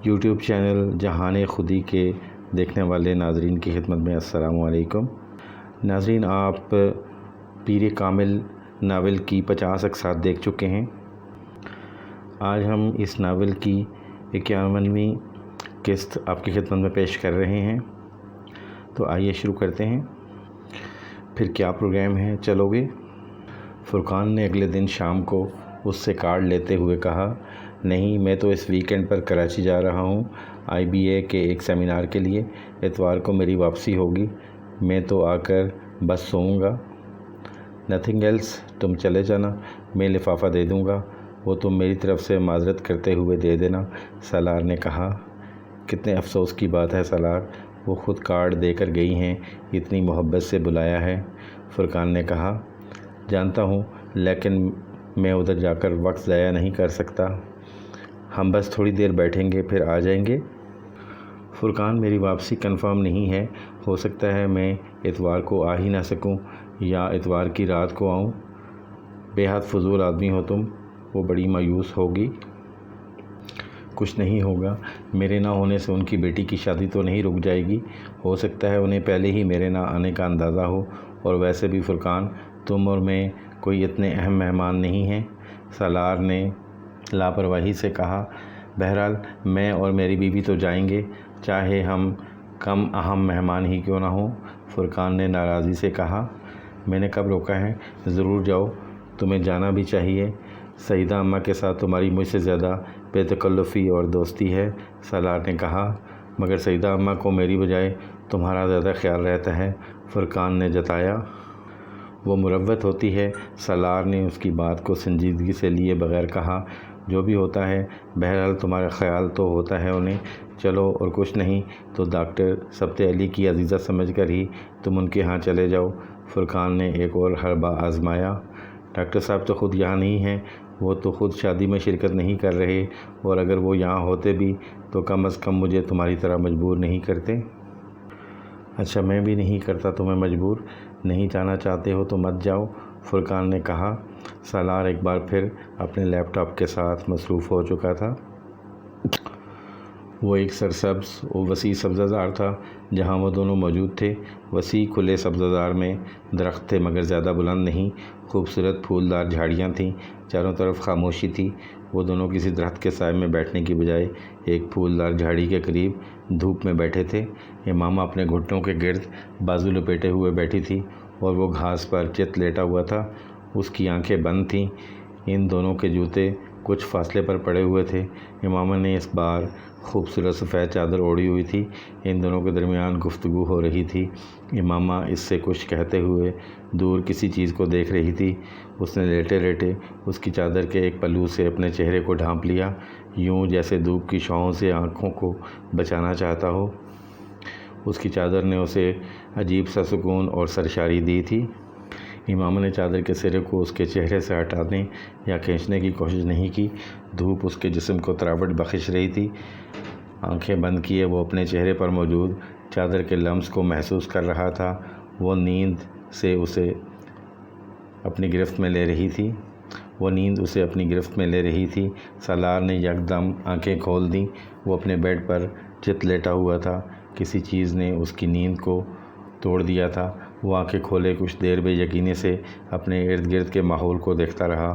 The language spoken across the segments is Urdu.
یوٹیوب چینل جہان خودی کے دیکھنے والے ناظرین کی خدمت میں السلام علیکم۔ ناظرین، آپ پیر کامل ناول کی 50 اقساط دیکھ چکے ہیں۔ آج ہم اس ناول کی 51ویں قسط آپ کی خدمت میں پیش کر رہے ہیں، تو آئیے شروع کرتے ہیں۔ پھر کیا پروگرام ہے، چلو گے؟ فرقان نے اگلے دن شام کو اس سے کارڈ لیتے ہوئے کہا، نہیں، میں تو اس ویکینڈ پر کراچی جا رہا ہوں IBA کے ایک سیمینار کے لیے۔ اتوار کو میری واپسی ہوگی۔ میں تو آ کر بس سوؤں گا۔ نتھنگ ایلس، تم چلے جانا، میں لفافہ دے دوں گا، وہ تم میری طرف سے معذرت کرتے ہوئے دے دینا، سالار نے کہا۔ کتنے افسوس کی بات ہے سالار، وہ خود کارڈ دے کر گئی ہیں، اتنی محبت سے بلایا ہے، فرقان نے کہا۔ جانتا ہوں، لیکن میں ادھر جا کر وقت ضائع نہیں کر سکتا۔ ہم بس تھوڑی دیر بیٹھیں گے، پھر آ جائیں گے۔ فرقان، میری واپسی کنفرم نہیں ہے، ہو سکتا ہے میں اتوار کو آ ہی نہ سکوں یا اتوار کی رات کو آؤں۔ بے حد فضول آدمی ہو تم، وہ بڑی مایوس ہوگی۔ کچھ نہیں ہوگا، میرے نہ ہونے سے ان کی بیٹی کی شادی تو نہیں رک جائے گی۔ ہو سکتا ہے انہیں پہلے ہی میرے نہ آنے کا اندازہ ہو، اور ویسے بھی فرقان، تم اور میں کوئی اتنے اہم مہمان نہیں ہیں، سالار نے لاپرواہی سے کہا۔ بہرحال میں اور میری بیوی تو جائیں گے، چاہے ہم کم اہم مہمان ہی کیوں نہ ہوں، فرقان نے ناراضی سے کہا۔ میں نے کب روکا ہے، ضرور جاؤ، تمہیں جانا بھی چاہیے۔ سعیدہ اماں کے ساتھ تمہاری مجھ سے زیادہ بے تکلفی اور دوستی ہے، سالار نے کہا۔ مگر سعیدہ اماں کو میری بجائے تمہارا زیادہ خیال رہتا ہے، فرقان نے جتایا۔ وہ مروت ہوتی ہے، سالار نے اس کی بات کو سنجیدگی سے لیے بغیر کہا۔ جو بھی ہوتا ہے، بہرحال تمہارا خیال تو ہوتا ہے انہیں۔ چلو، اور کچھ نہیں تو ڈاکٹر سبت علی کی عزیزہ سمجھ کر ہی تم ان کے ہاں چلے جاؤ، فرقان نے ایک اور حربہ آزمایا۔ ڈاکٹر صاحب تو خود یہاں نہیں ہیں، وہ تو خود شادی میں شرکت نہیں کر رہے، اور اگر وہ یہاں ہوتے بھی تو کم از کم مجھے تمہاری طرح مجبور نہیں کرتے۔ اچھا، میں بھی نہیں کرتا تمہیں مجبور، نہیں جانا چاہتے ہو تو مت جاؤ، فرقان نے کہا۔ سالار ایک بار پھر اپنے لیپ ٹاپ کے ساتھ مصروف ہو چکا تھا۔ وہ ایک سرسبز و وسیع سبزہ تھا جہاں وہ دونوں موجود تھے۔ وسیع کھلے سبزہ میں درخت تھے، مگر زیادہ بلند نہیں۔ خوبصورت پھولدار جھاڑیاں تھیں، چاروں طرف خاموشی تھی۔ وہ دونوں کسی درخت کے سائے میں بیٹھنے کی بجائے ایک پھولدار جھاڑی کے قریب دھوپ میں بیٹھے تھے۔ امامہ اپنے گھٹنوں کے گرد بازو لپیٹے ہوئے بیٹھی تھی، اور وہ گھاس پر چت لیٹا ہوا تھا، اس کی آنکھیں بند تھیں۔ ان دونوں کے جوتے کچھ فاصلے پر پڑے ہوئے تھے۔ امامہ نے اس بار خوبصورت سفید چادر اوڑھی ہوئی تھی۔ ان دونوں کے درمیان گفتگو ہو رہی تھی۔ امامہ اس سے کچھ کہتے ہوئے دور کسی چیز کو دیکھ رہی تھی۔ اس نے لیٹے لیٹے اس کی چادر کے ایک پہلو سے اپنے چہرے کو ڈھانپ لیا، یوں جیسے دھوپ کی شعاعوں سے آنکھوں کو بچانا چاہتا ہو۔ اس کی چادر نے اسے عجیب سا سکون اور سرشاری دی تھی۔ امامہ نے چادر کے سرے کو اس کے چہرے سے ہٹانے یا کھینچنے کی کوشش نہیں کی۔ دھوپ اس کے جسم کو تراوٹ بخش رہی تھی۔ آنکھیں بند کیے وہ اپنے چہرے پر موجود چادر کے لمس کو محسوس کر رہا تھا۔ وہ نیند اسے اپنی گرفت میں لے رہی تھی۔ سالار نے یکدم آنکھیں کھول دیں۔ وہ اپنے بیڈ پر چت لیٹا ہوا تھا۔ کسی چیز نے اس کی نیند کو توڑ دیا تھا۔ وہ آنکھیں کھولے کچھ دیر بے یقینی سے اپنے ارد گرد کے ماحول کو دیکھتا رہا۔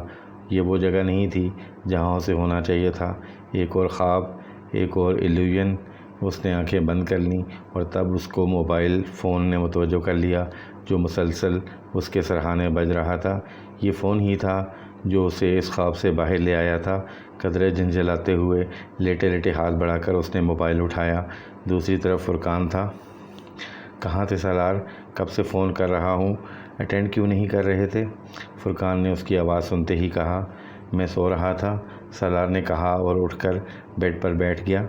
یہ وہ جگہ نہیں تھی جہاں اسے ہونا چاہیے تھا۔ ایک اور خواب، ایک اور ایلیوژن۔ اس نے آنکھیں بند کر لیں، اور تب اس کو موبائل فون نے متوجہ کر لیا جو مسلسل اس کے سرہانے بج رہا تھا۔ یہ فون ہی تھا جو اسے اس خواب سے باہر لے آیا تھا۔ قدرے جھنجھلاتے ہوئے لیٹے لیٹے ہاتھ بڑھا کر اس نے موبائل اٹھایا۔ دوسری طرف فرقان تھا۔ کہاں تھے سالار؟ کب سے فون کر رہا ہوں، اٹینڈ کیوں نہیں کر رہے تھے؟ فرقان نے اس کی آواز سنتے ہی کہا۔ میں سو رہا تھا، سالار نے کہا، اور اٹھ کر بیڈ پر بیٹھ گیا۔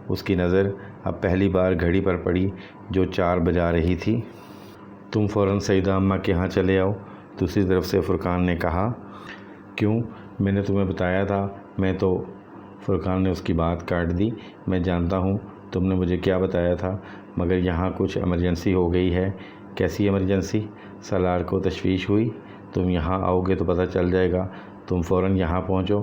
اس کی نظر اب پہلی بار گھڑی پر پڑی جو 4 بجا رہی تھی۔ تم فوراً سعیدہ اماں کے ہاں چلے آؤ، دوسری طرف سے فرقان نے کہا۔ کیوں؟ میں نے تمہیں بتایا تھا، میں تو… فرقان نے اس کی بات کاٹ دی۔ میں جانتا ہوں تم نے مجھے کیا بتایا تھا، مگر یہاں کچھ ایمرجنسی ہو گئی ہے۔ کیسی ایمرجنسی؟ سالار کو تشویش ہوئی۔ تم یہاں آؤ گے تو پتہ چل جائے گا، تم فوراً یہاں پہنچو،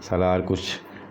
سالار کچھ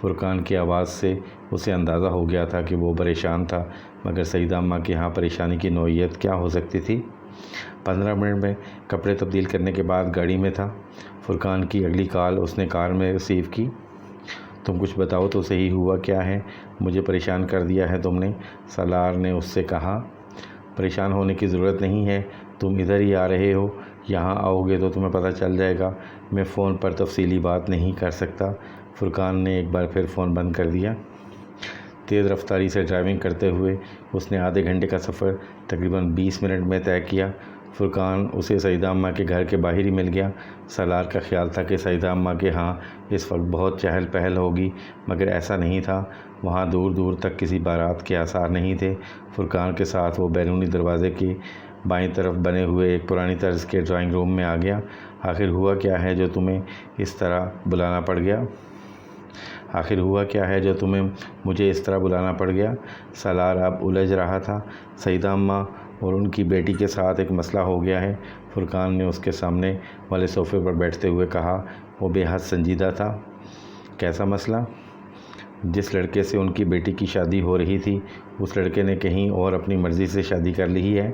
فرقان کی آواز سے اسے اندازہ ہو گیا تھا کہ وہ پریشان تھا، مگر سعیدہ اماں کے ہاں پریشانی کی نوعیت کیا ہو سکتی تھی؟ 15 منٹ میں کپڑے تبدیل کرنے کے بعد گاڑی میں تھا۔ فرقان کی اگلی کال اس نے کار میں ریسیو کی۔ تم کچھ بتاؤ تو صحیح، ہوا کیا ہے؟ مجھے پریشان کر دیا ہے تم نے، سالار نے اس سے کہا۔ پریشان ہونے کی ضرورت نہیں ہے، تم ادھر ہی آ رہے ہو، یہاں آؤ گے تو تمہیں پتہ چل جائے گا۔ میں فون پر تفصیلی بات نہیں کر سکتا۔ فرقان نے ایک بار پھر فون بند کر دیا۔ تیز رفتاری سے ڈرائیونگ کرتے ہوئے اس نے آدھے گھنٹے کا سفر تقریباً 20 منٹ میں طے کیا۔ فرقان اسے سعیدہ اماں کے گھر کے باہر ہی مل گیا۔ سالار کا خیال تھا کہ سعیدہ اماں کے ہاں اس وقت بہت چہل پہل ہوگی، مگر ایسا نہیں تھا۔ وہاں دور دور تک کسی بارات کے آثار نہیں تھے۔ فرقان کے ساتھ وہ بیرونی دروازے کے بائیں طرف بنے ہوئے ایک پرانی طرز کے ڈرائنگ روم میں آ گیا۔ آخر ہوا کیا ہے جو تمہیں اس طرح بلانا پڑ گیا؟ آخر ہوا کیا ہے جو تمہیں مجھے اس طرح بلانا پڑ گیا؟ سالار اب الجھ رہا تھا۔ سعیدہ اماں اور ان کی بیٹی کے ساتھ ایک مسئلہ ہو گیا ہے، فرقان نے اس کے سامنے والے صوفے پر بیٹھتے ہوئے کہا۔ وہ بے حد سنجیدہ تھا۔ کیسا مسئلہ؟ جس لڑکے سے ان کی بیٹی کی شادی ہو رہی تھی، اس لڑکے نے کہیں اور اپنی مرضی سے شادی کر لی ہے۔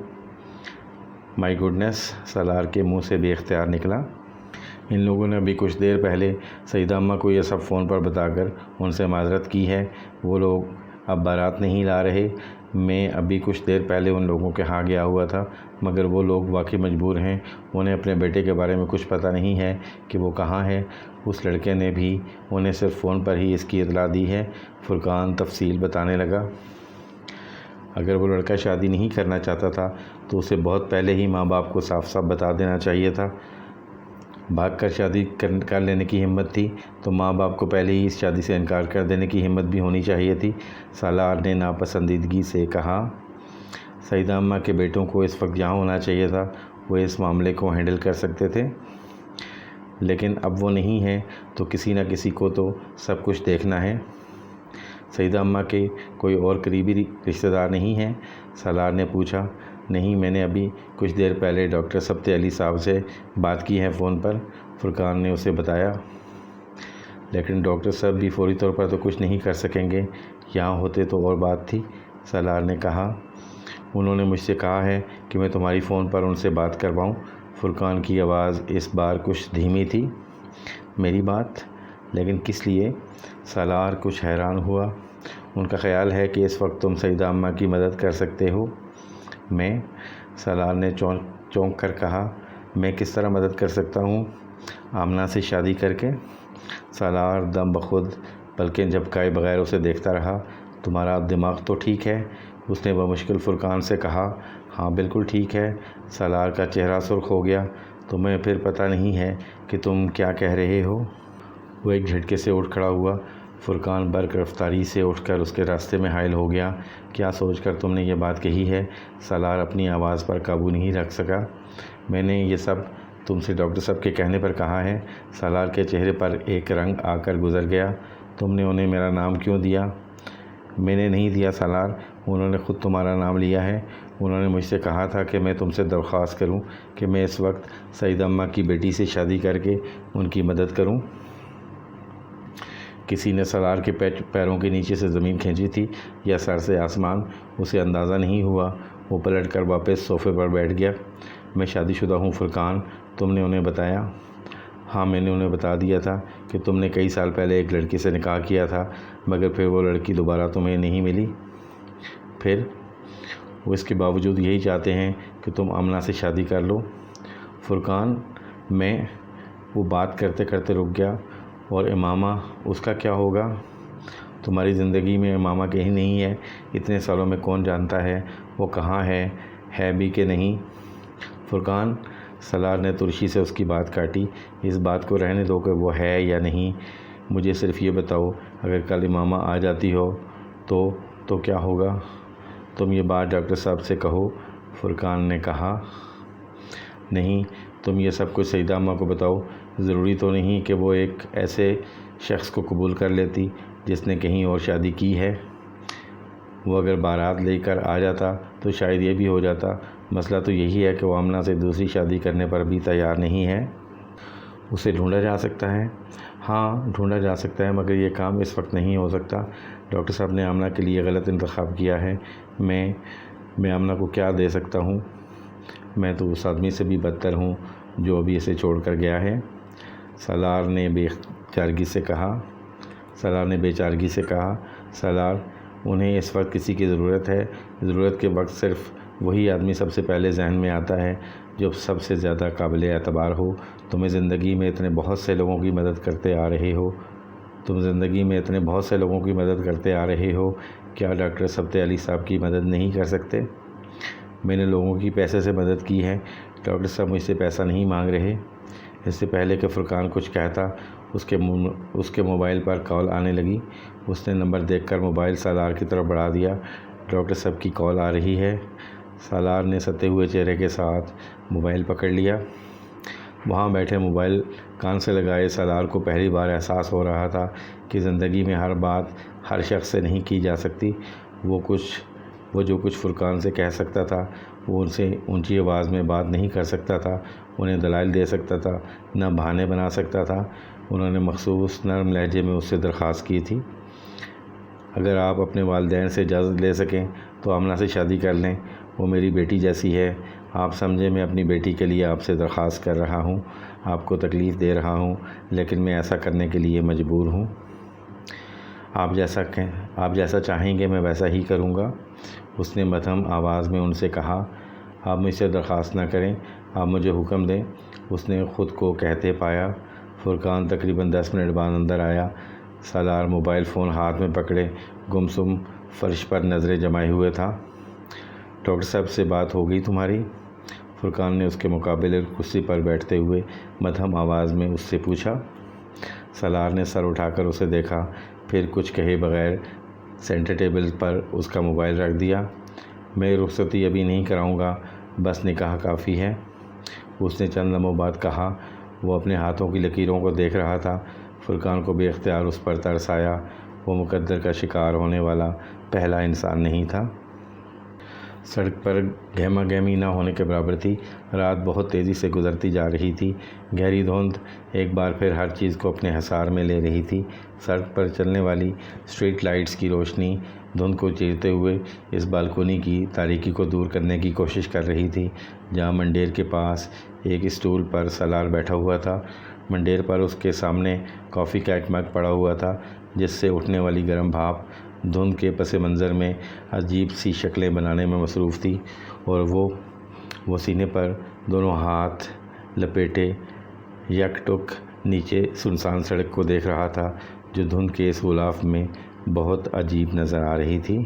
مائی گوڈنس، سالار کے منہ سے بے اختیار نکلا۔ ان لوگوں نے ابھی کچھ دیر پہلے سعیدہ اماں کو یہ سب فون پر بتا کر ان سے معذرت کی ہے۔ وہ لوگ اب بارات نہیں لا رہے۔ میں ابھی کچھ دیر پہلے ان لوگوں کے ہاں گیا ہوا تھا، مگر وہ لوگ واقعی مجبور ہیں۔ انہیں اپنے بیٹے کے بارے میں کچھ پتہ نہیں ہے کہ وہ کہاں ہے۔ اس لڑکے نے بھی انہیں صرف فون پر ہی اس کی اطلاع دی ہے۔ فرقان تفصیل بتانے لگا۔ اگر وہ لڑکا شادی نہیں کرنا چاہتا تھا تو اسے بہت پہلے ہی ماں باپ کو صاف صاف بتا دینا چاہیے تھا۔ بھاگ کر شادی کر لینے کی ہمت تھی تو ماں باپ کو پہلے ہی اس شادی سے انکار کر دینے کی ہمت بھی ہونی چاہیے تھی، سالار نے ناپسندیدگی سے کہا۔ سعیدہ اماں کے بیٹوں کو اس وقت یہاں ہونا چاہیے تھا، وہ اس معاملے کو ہینڈل کر سکتے تھے، لیکن اب وہ نہیں ہیں تو کسی نہ کسی کو تو سب کچھ دیکھنا ہے۔ سعیدہ اماں کے کوئی اور قریبی رشتہ دار نہیں ہیں؟ سالار نے پوچھا۔ نہیں، میں نے ابھی کچھ دیر پہلے ڈاکٹر سبت علی صاحب سے بات کی ہے فون پر، فرقان نے اسے بتایا۔ لیکن ڈاکٹر صاحب بھی فوری طور پر تو کچھ نہیں کر سکیں گے، یہاں ہوتے تو اور بات تھی، سالار نے کہا۔ انہوں نے مجھ سے کہا ہے کہ میں تمہاری فون پر ان سے بات کرواؤں۔ فرقان کی آواز اس بار کچھ دھیمی تھی۔ میری بات؟ لیکن کس لیے؟ سالار کچھ حیران ہوا۔ ان کا خیال ہے کہ اس وقت تم سعیدہ اماں کی مدد کر سکتے ہو۔ میں؟ سالار نے چونک کر کہا۔ میں کس طرح مدد کر سکتا ہوں؟ آمنہ سے شادی کر کے؟ سالار دم بخود پلکیں جھپکائے بغیر اسے دیکھتا رہا۔ تمہارا دماغ تو ٹھیک ہے؟ اس نے بمشکل فرقان سے کہا۔ ہاں بالکل ٹھیک ہے۔ سالار کا چہرہ سرخ ہو گیا۔ تمہیں پھر پتہ نہیں ہے کہ تم کیا کہہ رہے ہو؟ وہ ایک جھٹکے سے اٹھ کھڑا ہوا۔ فرقان برق رفتاری سے اٹھ کر اس کے راستے میں حائل ہو گیا۔ کیا سوچ کر تم نے یہ بات کہی ہے؟ سالار اپنی آواز پر قابو نہیں رکھ سکا۔ میں نے یہ سب تم سے ڈاکٹر صاحب کے کہنے پر کہا ہے۔ سالار کے چہرے پر ایک رنگ آ کر گزر گیا۔ تم نے انہیں میرا نام کیوں دیا؟ میں نے نہیں دیا سالار، انہوں نے خود تمہارا نام لیا ہے۔ انہوں نے مجھ سے کہا تھا کہ میں تم سے درخواست کروں کہ میں اس وقت سعیدہ اماں کی بیٹی سے شادی کر کے ان کی مدد کروں۔ کسی نے سالار کے پیروں کے نیچے سے زمین کھینچی تھی یا سر سے آسمان، اسے اندازہ نہیں ہوا۔ وہ پلٹ کر واپس صوفے پر بیٹھ گیا۔ میں شادی شدہ ہوں فرقان، تم نے انہیں بتایا؟ ہاں، میں نے انہیں بتا دیا تھا کہ تم نے کئی سال پہلے ایک لڑکی سے نکاح کیا تھا، مگر پھر وہ لڑکی دوبارہ تمہیں نہیں ملی۔ پھر وہ اس کے باوجود یہی چاہتے ہیں کہ تم آمنہ سے شادی کر لو۔ فرقان، وہ بات کرتے کرتے رک گیا۔ اور امامہ، اس کا کیا ہوگا؟ تمہاری زندگی میں امامہ کہیں نہیں ہے، اتنے سالوں میں کون جانتا ہے وہ کہاں ہے بھی کہ نہیں؟ فرقان، سالار نے ترشی سے اس کی بات کاٹی۔ اس بات کو رہنے دو کہ وہ ہے یا نہیں، مجھے صرف یہ بتاؤ، اگر کل امامہ آ جاتی ہو تو کیا ہوگا؟ تم یہ بات ڈاکٹر صاحب سے کہو، فرقان نے کہا۔ نہیں، تم یہ سب کچھ سعیدہ اماں کو بتاؤ۔ ضروری تو نہیں کہ وہ ایک ایسے شخص کو قبول کر لیتی جس نے کہیں اور شادی کی ہے۔ وہ اگر بارات لے کر آ جاتا تو شاید یہ بھی ہو جاتا۔ مسئلہ تو یہی ہے کہ وہ آمنہ سے دوسری شادی کرنے پر بھی تیار نہیں ہے۔ اسے ڈھونڈا جا سکتا ہے؟ ہاں ڈھونڈا جا سکتا ہے، مگر یہ کام اس وقت نہیں ہو سکتا۔ ڈاکٹر صاحب نے آمنہ کے لیے غلط انتخاب کیا ہے۔ میں آمنہ کو کیا دے سکتا ہوں؟ میں تو اس آدمی سے بھی بدتر ہوں جو ابھی اسے چھوڑ کر گیا ہے۔ سالار نے بے چارگی سے کہا۔ سالار، انہیں اس وقت کسی کی ضرورت ہے۔ ضرورت کے وقت صرف وہی آدمی سب سے پہلے ذہن میں آتا ہے جو سب سے زیادہ قابل اعتبار ہو۔ تمہیں زندگی میں اتنے بہت سے لوگوں کی مدد کرتے آ رہے ہو، کیا ڈاکٹر سبت علی صاحب کی مدد نہیں کر سکتے؟ میں نے لوگوں کی پیسے سے مدد کی ہے۔ ڈاکٹر صاحب مجھ سے پیسہ نہیں مانگ رہے۔ اس سے پہلے کہ فرقان کچھ کہتا، اس کے موبائل پر کال آنے لگی۔ اس نے نمبر دیکھ کر موبائل سالار کی طرف بڑھا دیا۔ ڈاکٹر صاحب کی کال آ رہی ہے۔ سالار نے ستے ہوئے چہرے کے ساتھ موبائل پکڑ لیا۔ وہاں بیٹھے موبائل کان سے لگائے سالار کو پہلی بار احساس ہو رہا تھا کہ زندگی میں ہر بات ہر شخص سے نہیں کی جا سکتی۔ وہ جو کچھ فرقان سے کہہ سکتا تھا، وہ ان سے اونچی آواز میں بات نہیں کر سکتا تھا، انہیں دلائل دے سکتا تھا، نہ بہانے بنا سکتا تھا۔ انہوں نے مخصوص نرم لہجے میں اس سے درخواست کی تھی، اگر آپ اپنے والدین سے اجازت لے سکیں تو آمنہ سے شادی کر لیں، وہ میری بیٹی جیسی ہے۔ آپ سمجھیں میں اپنی بیٹی کے لیے آپ سے درخواست کر رہا ہوں، آپ کو تکلیف دے رہا ہوں، لیکن میں ایسا کرنے کے لیے مجبور ہوں۔ آپ جیسا چاہیں گے میں ویسا ہی کروں گا۔ اس نے مدھم آواز میں ان سے کہا، آپ مجھ سے درخواست نہ کریں، آپ مجھے حکم دیں۔ اس نے خود کو کہتے پایا۔ فرقان تقریباً 10 منٹ بعد اندر آیا۔ سالار موبائل فون ہاتھ میں پکڑے گمسم فرش پر نظریں جمائے ہوئے تھا۔ ڈاکٹر صاحب سے بات ہو گئی تمہاری؟ فرقان نے اس کے مقابلے کرسی پر بیٹھتے ہوئے مدھم آواز میں اس سے پوچھا۔ سالار نے سر اٹھا کر اسے دیکھا، پھر کچھ کہے بغیر سینٹر ٹیبل پر اس کا موبائل رکھ دیا۔ میں رخصتی ابھی نہیں کراؤں گا، بس نکاح کافی ہے، اس نے چند لمحوں بعد کہا۔ وہ اپنے ہاتھوں کی لکیروں کو دیکھ رہا تھا۔ فرقان کو بے اختیار اس پر ترس آیا۔ وہ مقدر کا شکار ہونے والا پہلا انسان نہیں تھا۔ سڑک پر گہما گہمی نہ ہونے کے برابر تھی۔ رات بہت تیزی سے گزرتی جا رہی تھی۔ گہری دھند ایک بار پھر ہر چیز کو اپنے حصار میں لے رہی تھی۔ سڑک پر چلنے والی اسٹریٹ لائٹس کی روشنی دھند کو چیرتے ہوئے اس بالکونی کی تاریکی کو دور کرنے کی کوشش کر رہی تھی جہاں منڈیر کے پاس ایک اسٹول پر سالار بیٹھا ہوا تھا۔ منڈیر پر اس کے سامنے کافی کا ایک مگ پڑا ہوا تھا جس سے اٹھنے والی گرم بھاپ دھند کے پس منظر میں عجیب سی شکلیں بنانے میں مصروف تھی، اور وہ سینے پر دونوں ہاتھ لپیٹے یک ٹک نیچے سنسان سڑک کو دیکھ رہا تھا جو دھند کے اس غلاف میں بہت عجیب نظر آ رہی تھی۔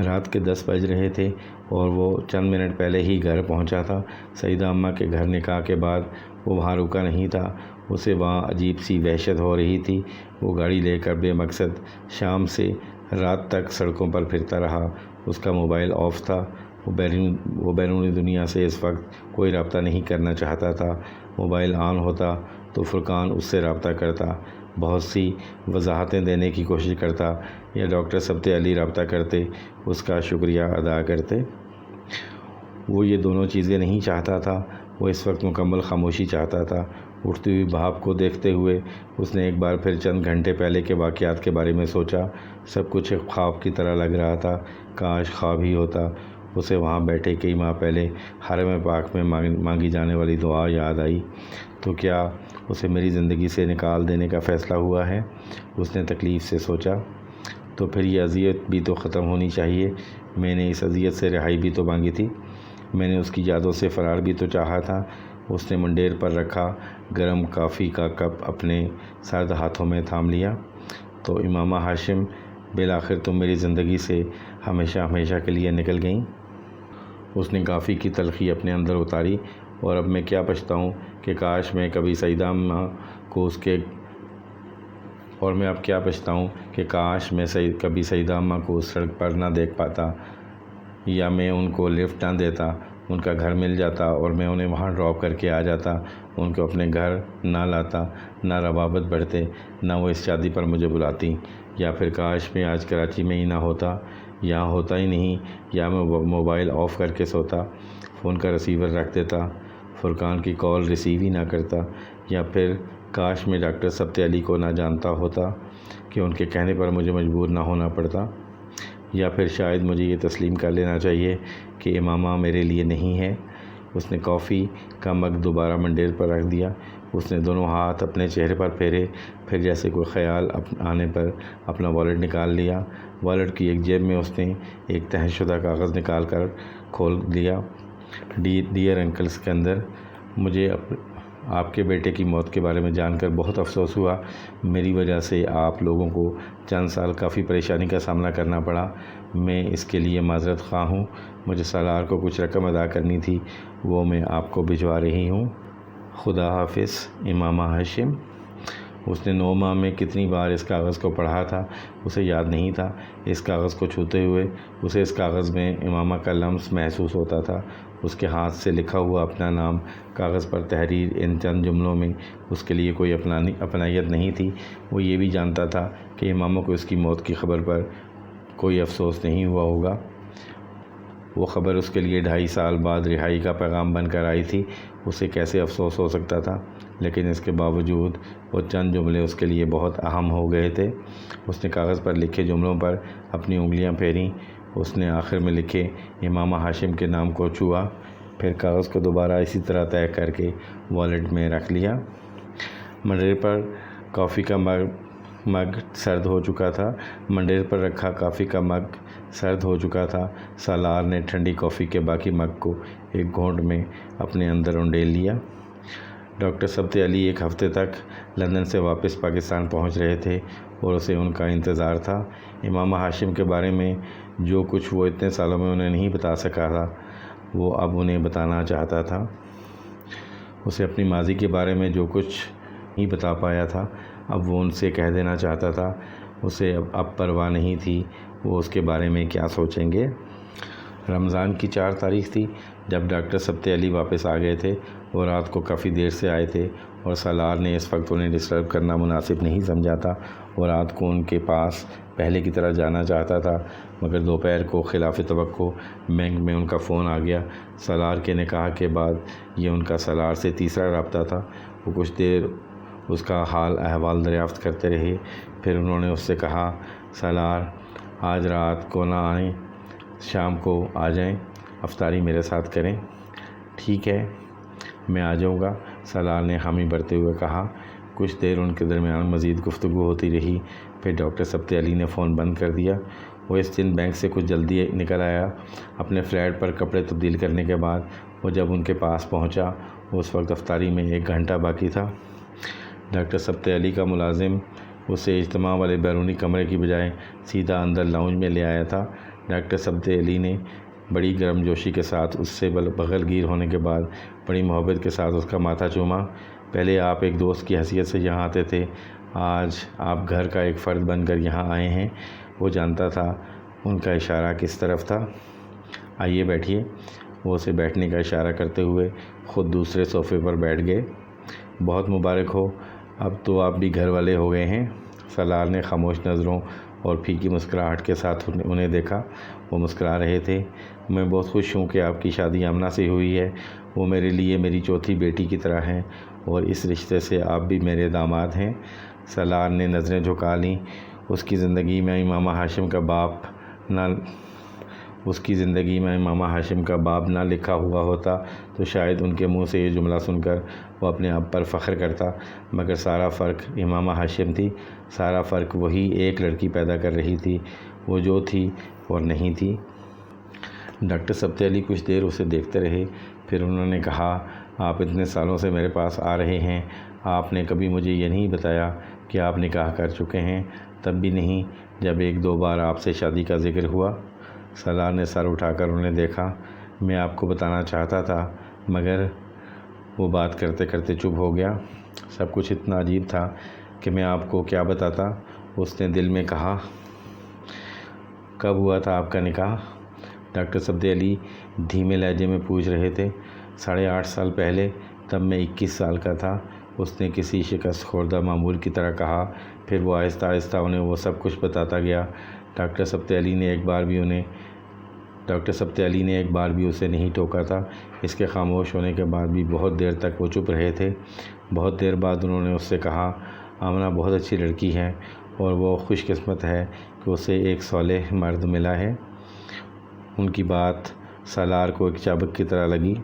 رات کے 10 بج رہے تھے اور وہ چند منٹ پہلے ہی گھر پہنچا تھا۔ سعیدہ اماں کے گھر نکاح کے بعد وہ وہاں رکا نہیں تھا۔ اسے وہاں عجیب سی وحشت ہو رہی تھی۔ وہ گاڑی لے کر بے مقصد شام سے رات تک سڑکوں پر پھرتا رہا۔ اس کا موبائل آف تھا۔ وہ بیرونی دنیا سے اس وقت کوئی رابطہ نہیں کرنا چاہتا تھا۔ موبائل آن ہوتا تو فرقان اس سے رابطہ کرتا، بہت سی وضاحتیں دینے کی کوشش کرتا، یا ڈاکٹر سبت علی رابطہ کرتے، اس کا شکریہ ادا کرتے۔ وہ یہ دونوں چیزیں نہیں چاہتا تھا۔ وہ اس وقت مکمل خاموشی چاہتا تھا۔ اٹھتی ہوئی بھاپ کو دیکھتے ہوئے اس نے ایک بار پھر چند گھنٹے پہلے کے واقعات کے بارے میں سوچا۔ سب کچھ ایک خواب کی طرح لگ رہا تھا۔ کاش خواب ہی ہوتا۔ اسے وہاں بیٹھے کئی ماہ پہلے حرم پاک میں مانگی جانے والی دعا یاد آئی۔ تو کیا اسے میری زندگی سے نکال دینے کا فیصلہ ہوا ہے؟ اس نے تکلیف سے سوچا۔ تو پھر یہ اذیت بھی تو ختم ہونی چاہیے۔ میں نے اس اذیت سے رہائی بھی تو مانگی تھی۔ میں نے اس کی یادوں سے فرار بھی تو چاہا تھا۔ اس نے منڈیر پر رکھا گرم کافی کا کپ اپنے سرد ہاتھوں میں تھام لیا۔ تو امامہ ہاشم، بالآخر تم میری زندگی سے ہمیشہ ہمیشہ کے لیے نکل گئیں۔ اس نے کافی کی تلخی اپنے اندر اتاری۔ اور اب میں کیا پچھتاؤں کہ کاش میں کبھی سعیدہ اماں کو کبھی سعیدہ اماں کو اس سڑک پر نہ دیکھ پاتا، یا میں ان کو لفٹ نہ دیتا ان کا گھر مل جاتا اور میں انہیں وہاں ڈراپ کر کے آ جاتا، ان کو اپنے گھر نہ لاتا، نہ روابط بڑھتے، نہ وہ اس شادی پر مجھے بلاتی، یا پھر کاش میں آج کراچی میں ہی نہ ہوتا، یہاں ہوتا ہی نہیں، یا میں موبائل آف کر کے سوتا، فون کا ریسیور رکھ دیتا، فرقان کی کال ریسیو ہی نہ کرتا، یا پھر کاش میں ڈاکٹر سبت علی کو نہ جانتا ہوتا کہ ان کے کہنے پر مجھے مجبور نہ ہونا پڑتا، یا پھر شاید مجھے یہ تسلیم کر لینا چاہیے کہ امامہ میرے لیے نہیں ہے۔ اس نے کافی کا مگ دوبارہ منڈیر پر رکھ دیا، اس نے دونوں ہاتھ اپنے چہرے پر پھیرے، پھر جیسے کوئی خیال آنے پر اپنا والٹ نکال لیا۔ والٹ کی ایک جیب میں اس نے ایک تہہ شدہ کاغذ نکال کر کھول دیا۔ ڈیئر انکلز کے اندر، مجھے آپ کے بیٹے کی موت کے بارے میں جان کر بہت افسوس ہوا۔ میری وجہ سے آپ لوگوں کو چند سال کافی پریشانی کا سامنا کرنا پڑا، میں اس کے لیے معذرت خواہ ہوں۔ مجھے سالار کو کچھ رقم ادا کرنی تھی، وہ میں آپ کو بھجوا رہی ہوں۔ خدا حافظ امامہ ہاشم۔ اس نے 9 ماہ میں کتنی بار اس کاغذ کو پڑھا تھا اسے یاد نہیں تھا۔ اس کاغذ کو چھوتے ہوئے اسے اس کاغذ میں امامہ کا لمس محسوس ہوتا تھا۔ اس کے ہاتھ سے لکھا ہوا اپنا نام کاغذ پر تحریر ان چند جملوں میں اس کے لیے کوئی اپنائیت نہیں تھی۔ وہ یہ بھی جانتا تھا کہ امامہ کو اس کی موت کی خبر پر کوئی افسوس نہیں ہوا ہوگا۔ وہ خبر اس کے لیے 2.5 سال بعد رہائی کا پیغام بن کر آئی تھی، اسے کیسے افسوس ہو سکتا تھا؟ لیکن اس کے باوجود وہ چند جملے اس کے لیے بہت اہم ہو گئے تھے۔ اس نے کاغذ پر لکھے جملوں پر اپنی انگلیاں پھیریں۔ اس نے آخر میں لکھے امامہ ہاشم کے نام کو چھوا، پھر کاغذ کو دوبارہ اسی طرح طے کر کے والٹ میں رکھ لیا۔ منڈیر پر کافی کا مگ سرد ہو چکا تھا۔ منڈیر پر رکھا کافی کا مگ سرد ہو چکا تھا۔ سالار نے ٹھنڈی کافی کے باقی مگ کو ایک گھونٹ میں اپنے اندر انڈیل لیا۔ ڈاکٹر سبت علی ایک ہفتے تک لندن سے واپس پاکستان پہنچ رہے تھے اور اسے ان کا انتظار تھا۔ امامہ ہاشم کے بارے میں جو کچھ وہ اتنے سالوں میں انہیں نہیں بتا سکا تھا، وہ اب انہیں بتانا چاہتا تھا۔ اسے اپنی ماضی کے بارے میں جو کچھ نہیں بتا پایا تھا، اب وہ ان سے کہہ دینا چاہتا تھا۔ اسے اب پرواہ نہیں تھی وہ اس کے بارے میں کیا سوچیں گے۔ رمضان کی 4 تاریخ تھی جب ڈاکٹر سبت علی واپس آ گئے تھے۔ وہ رات کو کافی دیر سے آئے تھے اور سالار نے اس وقت انہیں ڈسٹرب کرنا مناسب نہیں سمجھا تھا۔ وہ رات کو ان کے پاس پہلے کی طرح جانا چاہتا تھا، مگر دوپہر کو خلاف توقع بینک میں ان کا فون آ گیا۔ سالار کے نکاح کے بعد یہ ان کا سالار سے تیسرا رابطہ تھا۔ وہ کچھ دیر اس کا حال احوال دریافت کرتے رہے، پھر انہوں نے اس سے کہا، سالار آج رات کو نہ آئیں، شام کو آ جائیں، افطاری میرے ساتھ کریں۔ ٹھیک ہے، میں آ جاؤں گا، سالار نے حامی بھرتے ہوئے کہا۔ کچھ دیر ان کے درمیان مزید گفتگو ہوتی رہی، پھر ڈاکٹر سبت علی نے فون بند کر دیا۔ وہ اس دن بینک سے کچھ جلدی نکل آیا۔ اپنے فلیٹ پر کپڑے تبدیل کرنے کے بعد وہ جب ان کے پاس پہنچا، اس وقت افطاری میں 1 گھنٹہ باقی تھا۔ ڈاکٹر سبت علی کا ملازم اسے اجتماع والے بیرونی کمرے کی بجائے سیدھا اندر لاؤنج میں لے آیا تھا۔ ڈاکٹر سبت علی نے بڑی گرم جوشی کے ساتھ اس سے بغل گیر ہونے کے بعد بڑی محبت کے ساتھ اس کا ماتھا چوما۔ پہلے آپ ایک دوست کی حیثیت سے یہاں آتے تھے، آج آپ گھر کا ایک فرد بن کر یہاں آئے ہیں۔ وہ جانتا تھا ان کا اشارہ کس طرف تھا۔ آئیے بیٹھیے۔ وہ اسے بیٹھنے کا اشارہ کرتے ہوئے خود دوسرے صوفے پر بیٹھ گئے۔ بہت مبارک ہو، اب تو آپ بھی گھر والے ہو گئے ہیں۔ سالار نے خاموش نظروں اور پھیکی مسکراہٹ کے ساتھ انہیں دیکھا۔ وہ مسکرا رہے تھے۔ میں بہت خوش ہوں کہ آپ کی شادی آمنہ سے ہوئی ہے۔ وہ میرے لیے میری چوتھی بیٹی کی طرح ہیں اور اس رشتے سے آپ بھی میرے داماد ہیں۔ سالار نے نظریں جھکا لیں۔ اس کی زندگی میں امامہ ہاشم کا باب نہ لکھا ہوا ہوتا تو شاید ان کے منہ سے یہ جملہ سن کر وہ اپنے آپ پر فخر کرتا، مگر سارا فرق امامہ ہاشم تھی۔ سارا فرق وہی ایک لڑکی پیدا کر رہی تھی، وہ جو تھی اور نہیں تھی۔ ڈاکٹر سبت علی کچھ دیر اسے دیکھتے رہے، پھر انہوں نے کہا، آپ اتنے سالوں سے میرے پاس آ رہے ہیں، آپ نے کبھی مجھے یہ نہیں بتایا کہ آپ نکاح کر چکے ہیں، تب بھی نہیں جب 1-2 بار آپ سے شادی کا ذکر ہوا۔ سالار نے سر اٹھا کر انہیں دیکھا۔ میں آپ کو بتانا چاہتا تھا، مگر وہ بات کرتے کرتے چپ ہو گیا۔ سب کچھ اتنا عجیب تھا کہ میں آپ کو کیا بتاتا۔ اس نے دل میں کہا، کب ہوا تھا آپ کا نکاح؟ ڈاکٹر سبت علی دھیمے لہجے میں پوچھ رہے تھے۔ 8.5 سال پہلے، تب میں 21 سال کا تھا، اس نے کسی شکست خوردہ معمول کی طرح کہا۔ پھر وہ آہستہ آہستہ انہیں وہ سب کچھ بتاتا گیا۔ ڈاکٹر سبت علی نے ایک بار بھی اسے نہیں ٹوکا تھا۔ اس کے خاموش ہونے کے بعد بھی بہت دیر تک وہ چپ رہے تھے۔ بہت دیر بعد انہوں نے اس سے کہا، آمنہ بہت اچھی لڑکی ہے اور وہ خوش قسمت ہے کہ اسے ایک صالح مرد ملا ہے۔ ان کی بات سالار کو ایک چابک کی طرح لگی۔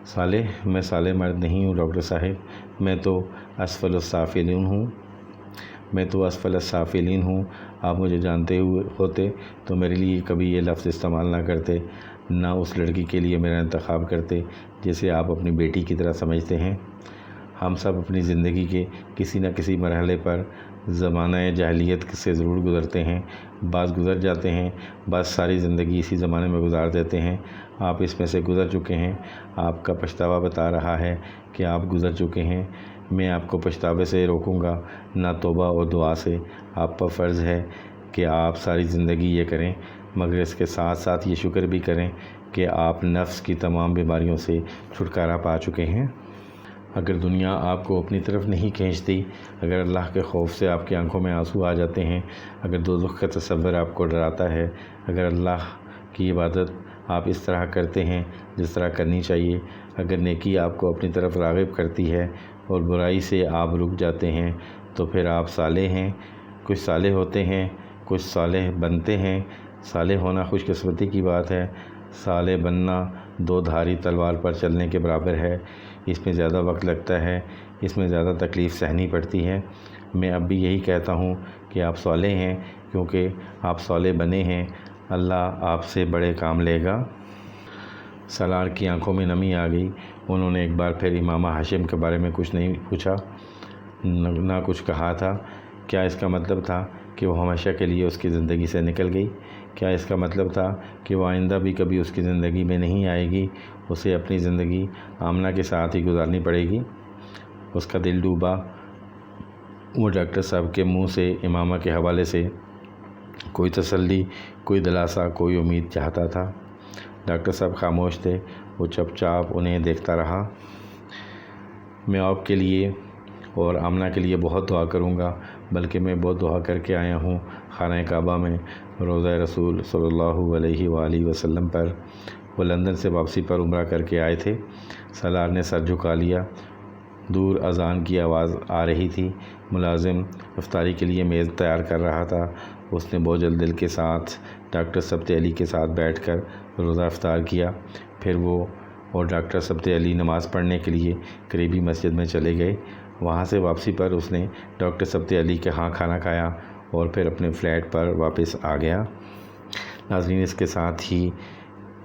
صالح؟ میں صالح مرد نہیں ہوں ڈاکٹر صاحب، میں تو اسفل السافلین ہوں۔ آپ مجھے جانتے ہوتے تو میرے لیے کبھی یہ لفظ استعمال نہ کرتے، نہ اس لڑکی کے لیے میرا انتخاب کرتے جسے آپ اپنی بیٹی کی طرح سمجھتے ہیں۔ ہم سب اپنی زندگی کے کسی نہ کسی مرحلے پر زمانہ جاہلیت سے ضرور گزرتے ہیں۔ بعض گزر جاتے ہیں، بعض ساری زندگی اسی زمانے میں گزار دیتے ہیں۔ آپ اس میں سے گزر چکے ہیں۔ آپ کا پچھتاوا بتا رہا ہے کہ آپ گزر چکے ہیں۔ میں آپ کو پچھتاوے سے روکوں گا، نہ توبہ اور دعا سے۔ آپ پر فرض ہے کہ آپ ساری زندگی یہ کریں، مگر اس کے ساتھ ساتھ یہ شکر بھی کریں کہ آپ نفس کی تمام بیماریوں سے چھٹکارا پا چکے ہیں۔ اگر دنیا آپ کو اپنی طرف نہیں کھینچتی، اگر اللہ کے خوف سے آپ کی آنکھوں میں آنسو آ جاتے ہیں، اگر دوزخ کا تصور آپ کو ڈراتا ہے، اگر اللہ کی عبادت آپ اس طرح کرتے ہیں جس طرح کرنی چاہیے، اگر نیکی آپ کو اپنی طرف راغب کرتی ہے اور برائی سے آپ رک جاتے ہیں، تو پھر آپ صالح ہیں۔ کچھ صالح ہوتے ہیں، کچھ صالح بنتے ہیں۔ صالح ہونا خوش قسمتی کی بات ہے۔ صالح بننا 2 دھاری تلوار پر چلنے کے برابر ہے۔ اس میں زیادہ وقت لگتا ہے، اس میں زیادہ تکلیف سہنی پڑتی ہے۔ میں اب بھی یہی کہتا ہوں کہ آپ صالح ہیں، کیونکہ آپ صالح بنے ہیں۔ اللہ آپ سے بڑے کام لے گا۔ سالار کی آنکھوں میں نمی آ گئی۔ انہوں نے ایک بار پھر امامہ ہاشم کے بارے میں کچھ نہیں پوچھا، نہ کچھ کہا تھا۔ کیا اس کا مطلب تھا کہ وہ ہمیشہ کے لیے اس کی زندگی سے نکل گئی؟ کیا اس کا مطلب تھا کہ وہ آئندہ بھی کبھی اس کی زندگی میں نہیں آئے گی؟ اسے اپنی زندگی آمنہ کے ساتھ ہی گزارنی پڑے گی؟ اس کا دل ڈوبا۔ وہ ڈاکٹر صاحب کے منہ سے امامہ کے حوالے سے کوئی تسلی، کوئی دلاسا، کوئی امید چاہتا تھا۔ ڈاکٹر صاحب خاموش تھے۔ وہ چپ چاپ انہیں دیکھتا رہا۔ میں آپ کے لیے اور آمنہ کے لیے بہت دعا کروں گا، بلکہ میں بہت دعا کر کے آیا ہوں خانہ کعبہ میں، روضہ رسول صلی اللہ علیہ وآلہ وسلم پر۔ وہ لندن سے واپسی پر عمرہ کر کے آئے تھے۔ سالار نے سر جھکا لیا۔ دور اذان کی آواز آ رہی تھی۔ ملازم افطاری کے لیے میز تیار کر رہا تھا۔ اس نے بوجھل دل کے ساتھ ڈاکٹر سبت علی کے ساتھ بیٹھ کر روزہ افطار کیا۔ پھر وہ اور ڈاکٹر سبت علی نماز پڑھنے کے لیے قریبی مسجد میں چلے گئے۔ وہاں سے واپسی پر اس نے ڈاکٹر سبت علی کے ہاں کھانا کھایا اور پھر اپنے فلیٹ پر واپس آ گیا۔ ناظرین، اس کے ساتھ ہی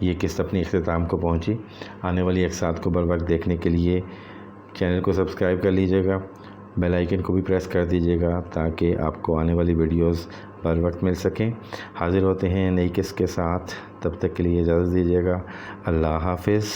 یہ قسط اپنی اختتام کو پہنچی۔ آنے والی اقساط کو بروقت دیکھنے کے لیے چینل کو سبسکرائب کر لیجیے گا، بیل آئیکن کو بھی پریس کر دیجیے گا تاکہ آپ کو آنے والی ویڈیوز بر وقت مل سکیں۔ حاضر ہوتے ہیں نئی قسط کے ساتھ، تب تک کے لیے اجازت دیجیے گا۔ اللہ حافظ۔